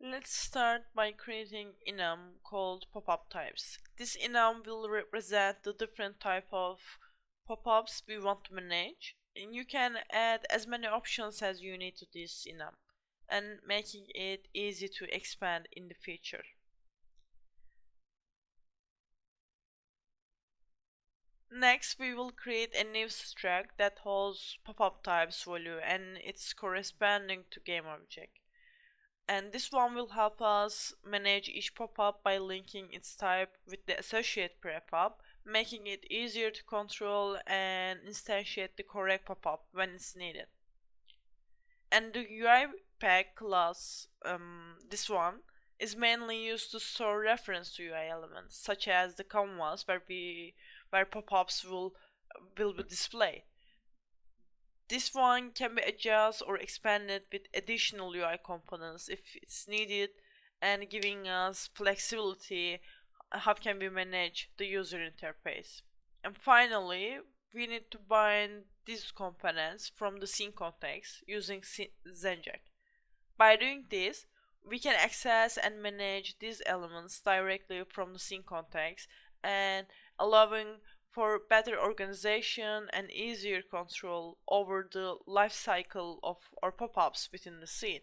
Let's start by creating enum called pop-up types. This enum will represent the different type of pop-ups we want to manage, and you can add as many options as you need to this enum, and making it easy to expand in the future. Next, we will create a new struct that holds pop-up types value and its corresponding to game object. And this one will help us manage each pop-up by linking its type with the associate prefab, making it easier to control and instantiate the correct pop-up when it's needed. And the UI pack class, this one, is mainly used to store reference to UI elements, such as the canvas where pop-ups will be displayed. This one can be adjusted or expanded with additional UI components if it's needed, and giving us flexibility how can we manage the user interface. And finally, we need to bind these components from the scene context using Zenject. By doing this, we can access and manage these elements directly from the scene context, and allowing for better organization and easier control over the life cycle of our pop-ups within the scene.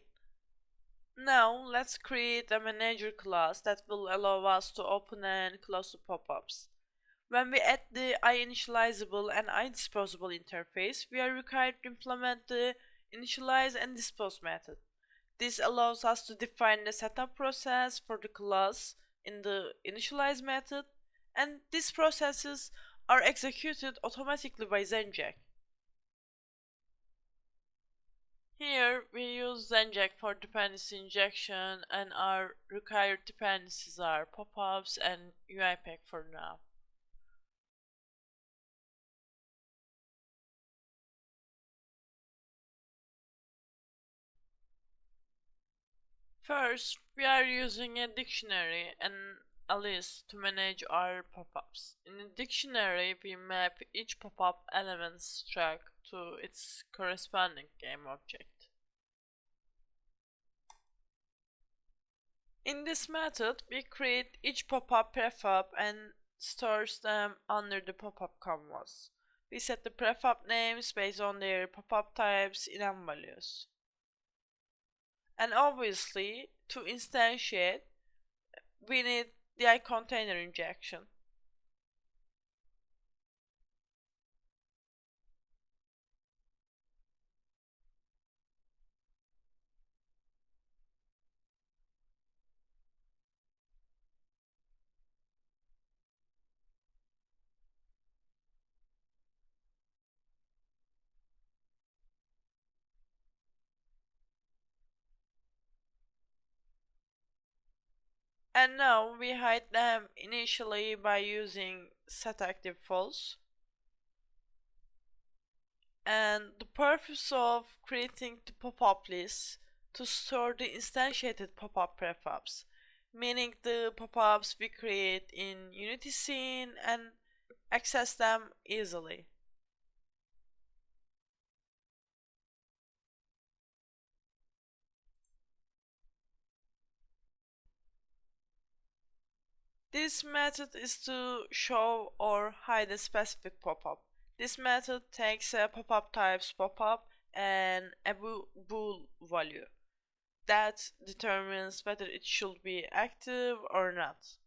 Now let's create a manager class that will allow us to open and close the pop-ups. When we add the iInitializable and iDisposable interface, we are required to implement the initialize and dispose method. This allows us to define the setup process for the class in the initialize method, and these processes are executed automatically by Zenject. Here we use Zenject for dependency injection, and our required dependencies are pop-ups and UIPack for now. First, we are using a dictionary and a list to manage our pop-ups. In the dictionary, we map each pop-up element's struct to its corresponding game object. In this method, we create each pop-up prefab and stores them under the pop-up canvas. We set the prefab names based on their pop-up types enum values. And obviously, to instantiate, we need the container injection. And now we hide them initially by using setActiveFalse. And the purpose of creating the pop-up list to store the instantiated pop-up prefabs, meaning the pop-ups we create in Unity scene and access them easily. This method is to show or hide a specific pop-up. This method takes a pop-up types pop-up and a bool value that determines whether it should be active or not.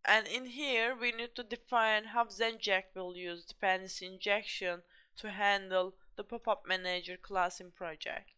And in here we need to define how Zenject will use dependency injection to handle the PopUp Manager class in project.